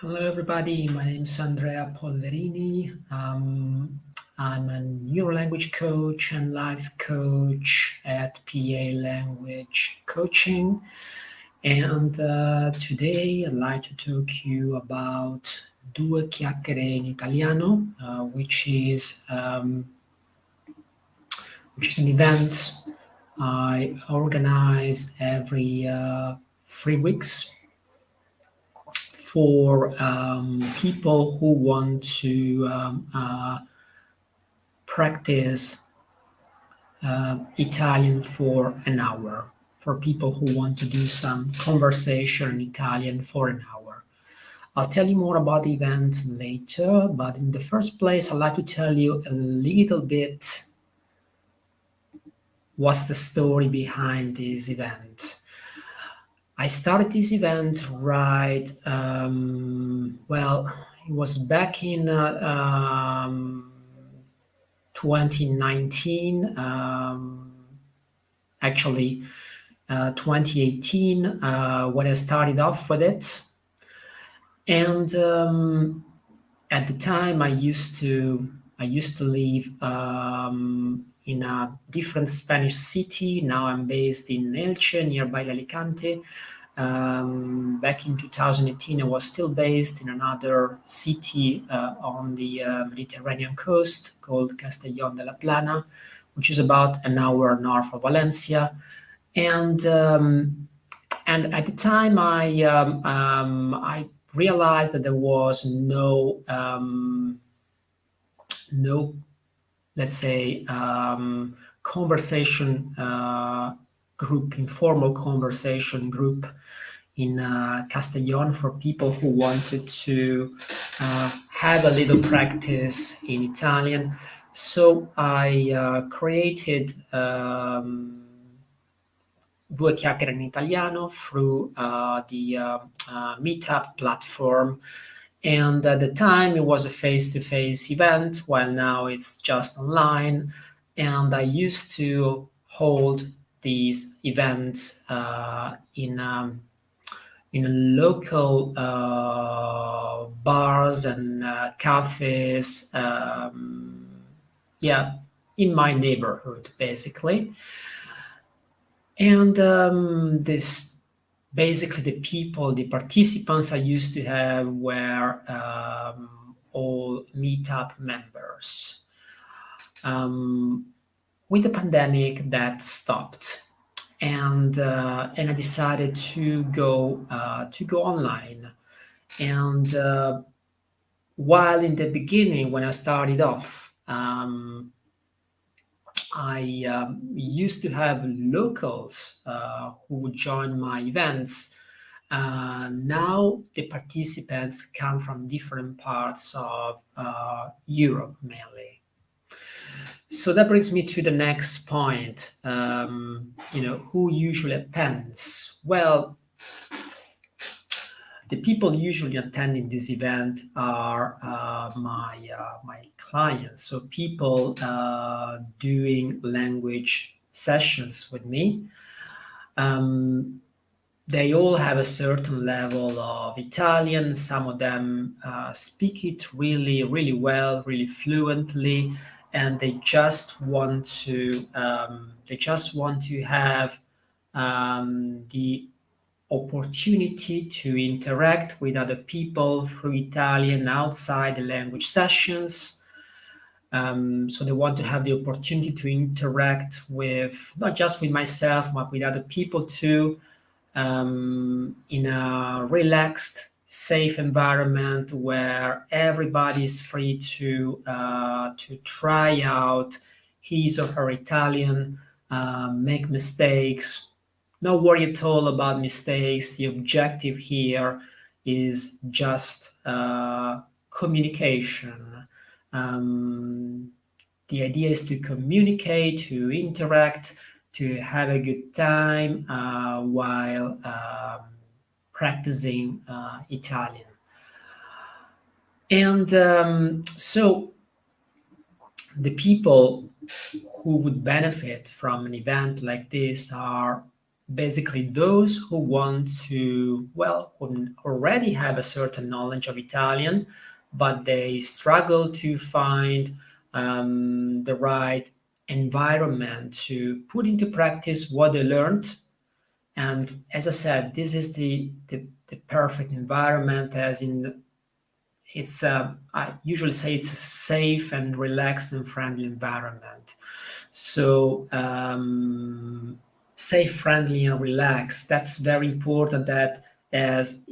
Hello, everybody. My name is Andrea Polverini. I'm a neurolanguage coach and life coach at PA Language Coaching. And today I'd like to talk to you about due chiacchiere in italiano, which is an event I organize every 3 weeks for people who want to practice Italian for an hour, for people who want to do some conversation in Italian for an hour. I'll tell you more about the event later, but in the first place, I'd like to tell you a little bit what's the story behind this event. I started this event it was back in 2019, actually 2018, when I started off with it. And at the time, I used to live in a different Spanish city. Now I'm based in Elche, nearby Alicante. Back in 2018, I was still based in another city on the Mediterranean coast called Castellón de la Plana, which is about an hour north of Valencia. And at the time, I realized that there was no, let's say, conversation group, informal conversation group in Castellón for people who wanted to have a little practice in Italian. So I created due chiacchiere in italiano through the Meetup platform. And at the time, it was a face-to-face event, while now it's just online. And I used to hold these events in local bars and cafes, in my neighborhood, basically. And this basically the participants I used to have were all meetup members. With the pandemic, that stopped, and I decided to go online. And while in the beginning, when I started off, I used to have locals who would join my events. Now the participants come from different parts of Europe mainly. So that brings me to the next point. Who usually attends? Well, the people usually attending this event are my clients, so people doing language sessions with me. They all have a certain level of Italian. Some of them speak it really, really well, really fluently, and they just want to have the opportunity to interact with other people through Italian outside the language sessions. So they want to have the opportunity to interact with not just with myself, but with other people too, in a relaxed, safe environment where everybody is free to try out his or her Italian, make mistakes. No worry at all about mistakes. The objective here is just communication. The idea is to communicate, to interact, to have a good time while practicing Italian. And so the people who would benefit from an event like this are basically those who want to, well, who already have a certain knowledge of Italian, but they struggle to find the right environment to put into practice what they learned. And as I said, this is the perfect environment, as in it's I usually say it's a safe and relaxed and friendly environment. So safe, friendly, and relaxed. That's very important. That as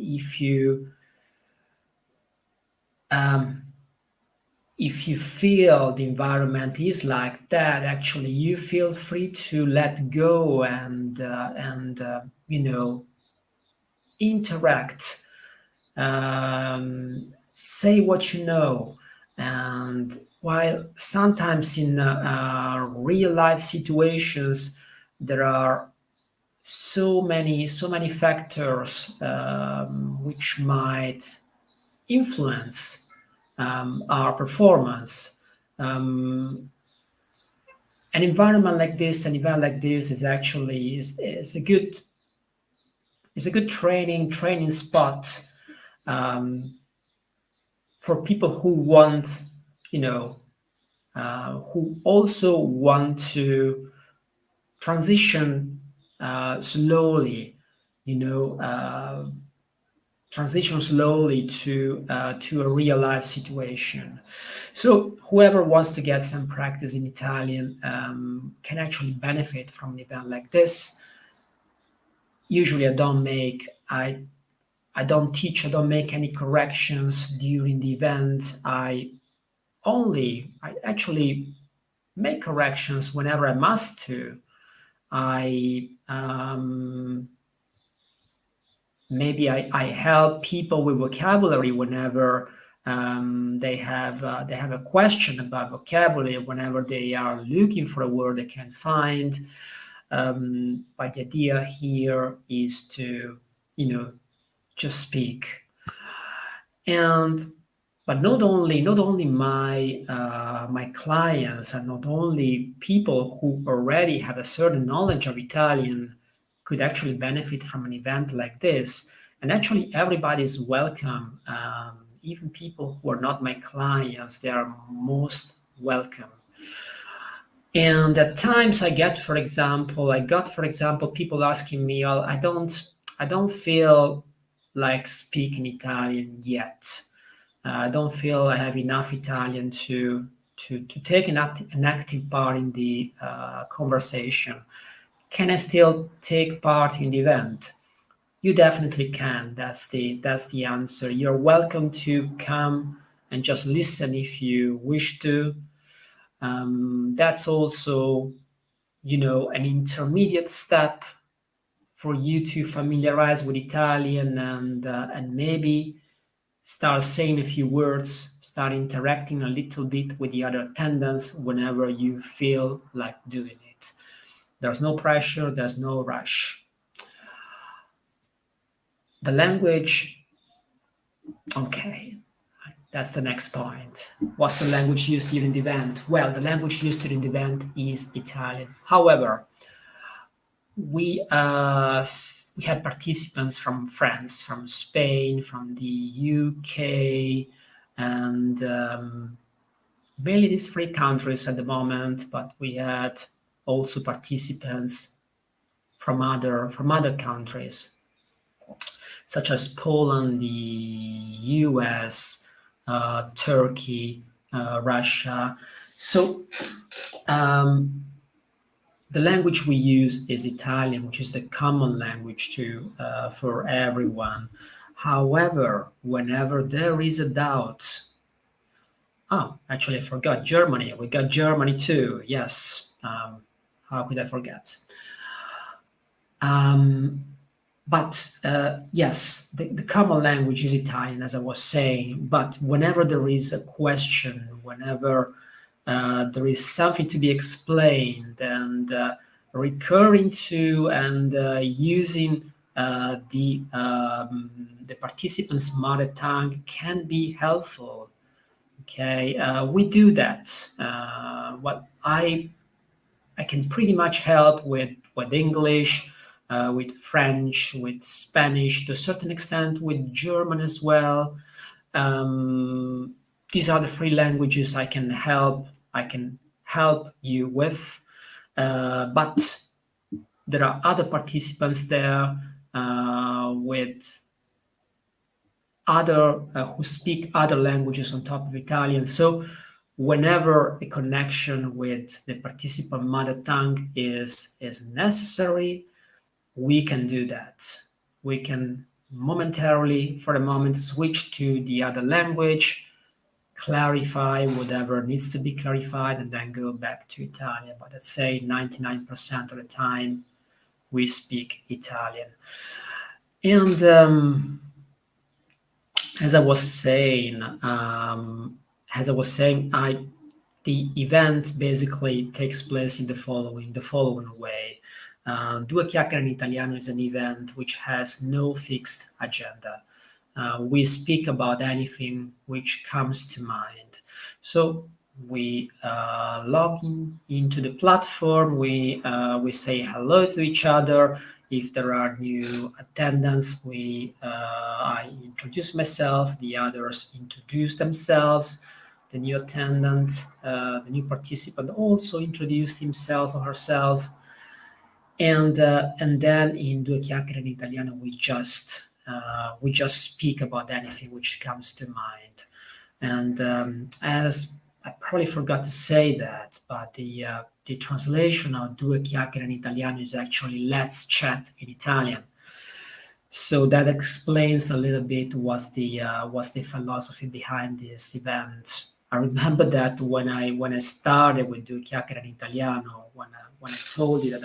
um, if you feel the environment is like that, actually you feel free to let go and interact, say what you know. And while sometimes in real life situations there are so many factors which might influence our performance. Um, an event like this is actually is a good training spot for people who want, you know, who also want to transition slowly, you know, transition slowly to a real life situation. So whoever wants to get some practice in Italian can actually benefit from an event like this. Usually, I don't teach, I don't make any corrections during the event. I actually make corrections whenever I must to. I maybe I help people with vocabulary whenever they have a question about vocabulary, whenever they are looking for a word they can't find. But the idea here is to, you know, just speak. And but not only my clients and not only people who already have a certain knowledge of Italian could actually benefit from an event like this. And actually everybody is welcome. Even people who are not my clients, they are most welcome. And at times I got, for example, people asking me, well, I don't feel like speaking Italian yet. I don't feel I have enough Italian to take an active part in the conversation. Can I still take part in the event? You definitely can. That's the answer. You're welcome to come and just listen if you wish to. That's also, you know, an intermediate step for you to familiarize with Italian and maybe start saying a few words, start interacting a little bit with the other attendants whenever you feel like doing it. There's no pressure, there's no rush. The language, okay, that's the next point. What's the language used during the event? Well, the language used during the event is Italian. However, we had participants from France, from Spain, from the UK, and mainly these three countries at the moment. But we had also participants from other countries, such as Poland, the US, Turkey, Russia. So the language we use is Italian, which is the common language to for everyone. However, whenever there is a doubt, oh, actually, I forgot Germany. We got Germany too. Yes. How could I forget? Um, but yes, the common language is Italian, as I was saying. But whenever there is a question, whenever there is something to be explained, and recurring to and using the participant's mother tongue can be helpful. Okay, we do that. What I can pretty much help with English. with French, with Spanish, to a certain extent with German as well. These are the three languages I can help you with. But there are other participants there with other who speak other languages on top of Italian. So whenever a connection with the participant mother tongue is necessary, we can do that. We can momentarily, for a moment, switch to the other language, clarify whatever needs to be clarified, and then go back to Italian. But let's say 99% of the time we speak Italian. And as I was saying, the event basically takes place in the following way. Due Chiacchiere in Italiano is an event which has no fixed agenda. We speak about anything which comes to mind. So we log into the platform, we say hello to each other. If there are new attendants, I introduce myself, the others introduce themselves. The new attendant, the new participant also introduced himself or herself. And then in Due Chiacchiere in Italiano, we just speak about anything which comes to mind. And as I probably forgot to say that, but the translation of Due Chiacchiere in Italiano is actually let's chat in Italian. So that explains a little bit what's the philosophy behind this event. I remember that when I started with Due Chiacchiere in Italiano, when I told you that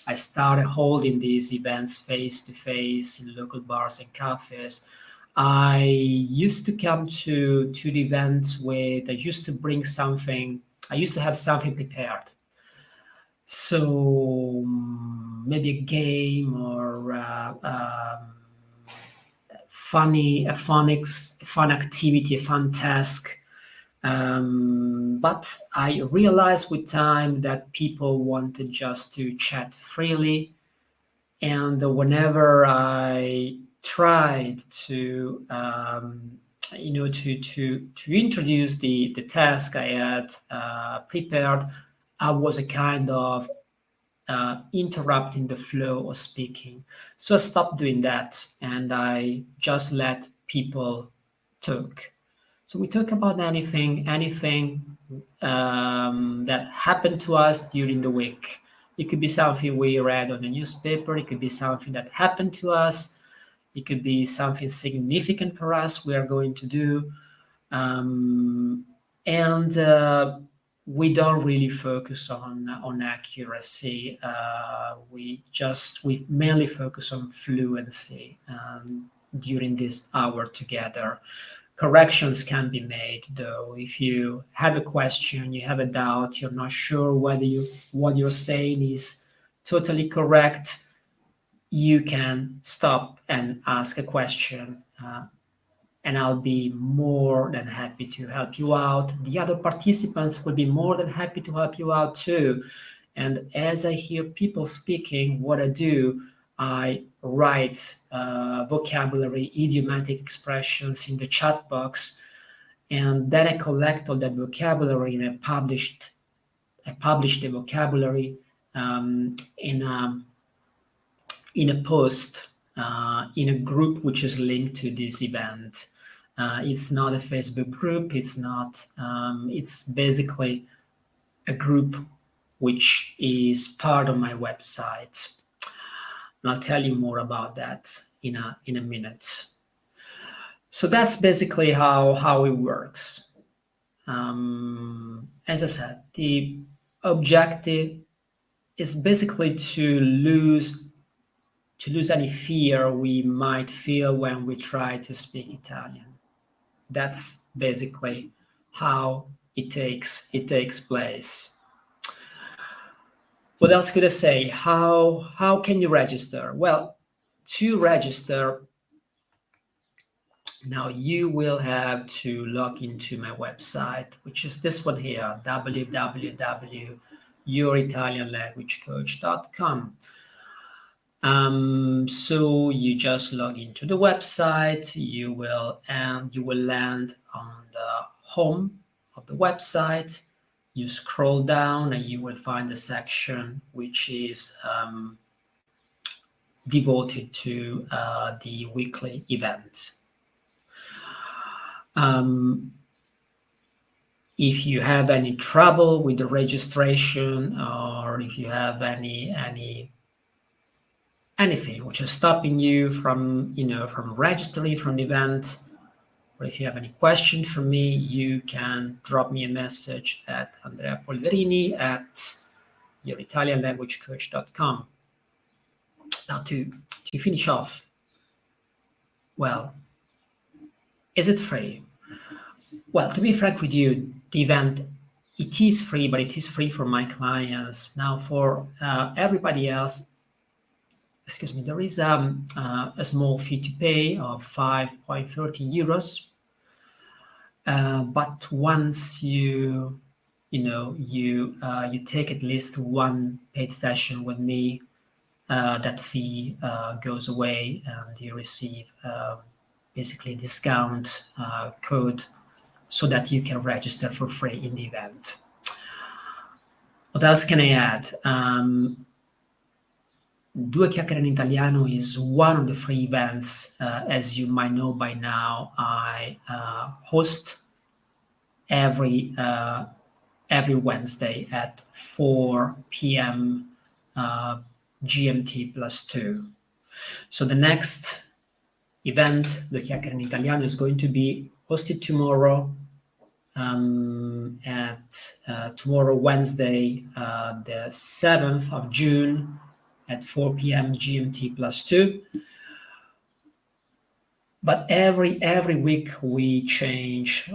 I started holding these events face to face in local bars and cafes, I used to come to the event with, I used to bring something, I used to have something prepared. So maybe a game or a fun activity, a fun task. But I realized with time that people wanted just to chat freely. And whenever I tried to, to introduce the task I had prepared, I was a kind of interrupting the flow of speaking. So I stopped doing that and I just let people talk. So we talk about anything that happened to us during the week. It could be something we read on the newspaper. It could be something that happened to us. It could be something significant for us we are going to do. And we don't really focus on accuracy. We mainly focus on fluency during this hour together. Corrections can be made, though. If you have a question, you have a doubt, you're not sure whether what you're saying is totally correct, you can stop and ask a question, and I'll be more than happy to help you out. The other participants will be more than happy to help you out too. And as I hear people speaking, what I do, I write vocabulary, idiomatic expressions in the chat box, and then I collect all that vocabulary and I publish the vocabulary in a post in a group which is linked to this event. It's not a Facebook group. It's not. It's basically a group which is part of my website. And I'll tell you more about that in a minute. So that's basically how it works. As I said, the objective is basically to lose any fear we might feel when we try to speak Italian. That's basically how it takes place. What else could I say? How can you register? Well, to register, now you will have to log into my website, which is this one here, www.youritalianlanguagecoach.com. So you just log into the website, you will land on the home of the website. You scroll down and you will find a section which is devoted to the weekly events. If you have any trouble with the registration, or if you have anything which is stopping you from from registering from the event, or if you have any question for me, you can drop me a message at Andrea Polverini at youritalianlanguagecoach.com. Now to finish off, well, is it free? Well, to be frank with you, the event, it is free, but it is free for my clients. Now for everybody else, excuse me, there is a small fee to pay of 5.30 euros. But once you take at least one paid session with me, that fee goes away, and you receive basically a discount code so that you can register for free in the event. What else can I add? Due Chiacchiere in Italiano is one of the free events. As you might know by now, I host every Wednesday at 4 p.m. GMT +2. So the next event, Due Chiacchiere in Italiano, is going to be hosted tomorrow at tomorrow, Wednesday, the 7th of June at 4 p.m. GMT +2. But every week we change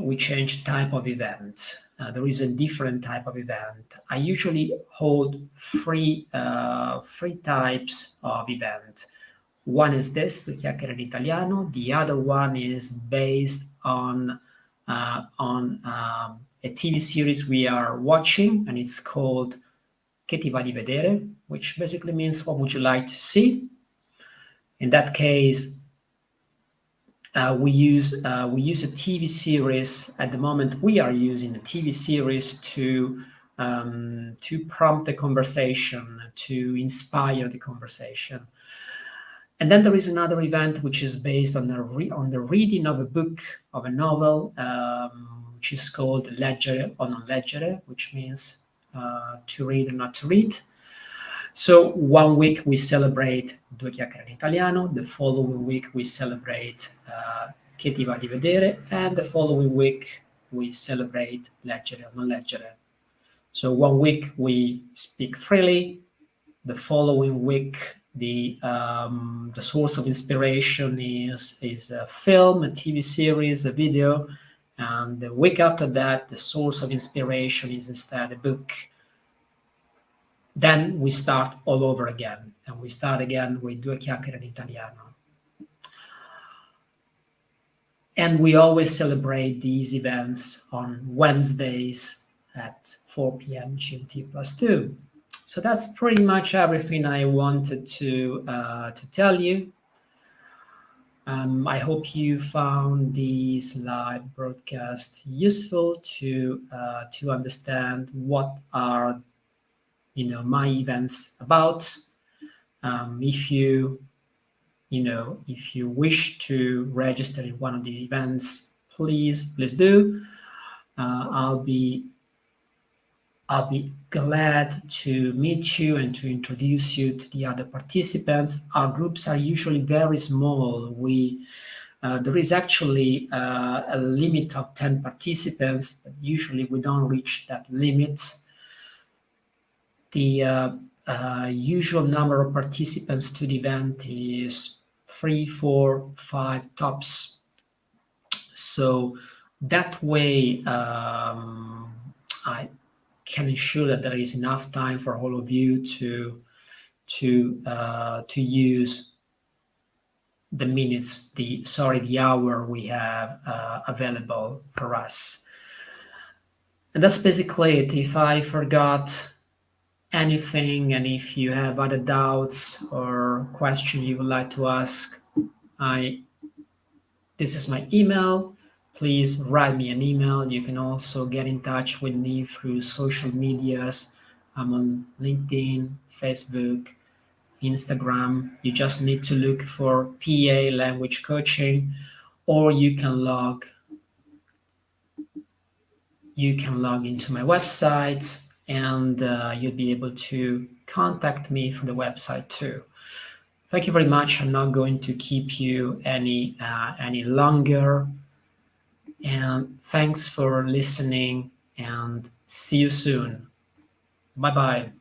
type of event. There is a different type of event. I usually hold three types of event. One is this, the Chiacchiere in Italiano. The other one is based on a TV series we are watching, and it's called Che ti va di vedere, which basically means what would you like to see. In that case, we use a TV series. At the moment, we are using a TV series to prompt the conversation, to inspire the conversation. And then there is another event which is based on the reading of a book, of a novel, which is called leggere o non leggere, which means to read or not to read. So one week we celebrate Due Chiacchiere in Italiano, the following week we celebrate Che ti va di vedere, and the following week we celebrate leggere o non leggere. So one week we speak freely, the following week the source of inspiration is a film, a TV series, a video, and the week after that the source of inspiration is instead a book. Then we start all over again, and we start again with Due Chiacchiere in Italiano. And we always celebrate these events on Wednesdays at 4 p.m. GMT +2. So that's pretty much everything I wanted to tell you. I hope you found this live broadcast useful to understand what are my events about. If you wish to register in one of the events, please do. I'll be glad to meet you and to introduce you to the other participants. Our groups are usually very small. There is actually a limit of 10 participants, but usually we don't reach that limit. The usual number of participants to the event is 3, 4, 5 tops. So that way I can ensure that there is enough time for all of you to use the minutes, the hour we have available for us. And that's basically it. If I forgot anything. And if you have other doubts or question you would like to ask, I this is my email. Please write me an email. You can also get in touch with me through social medias. I'm on LinkedIn, Facebook, Instagram. You just need to look for PA language coaching, or you can log into my website, and you'll be able to contact me from the website too. Thank you very much. I'm not going to keep you any longer, and thanks for listening. And see you soon. Bye bye.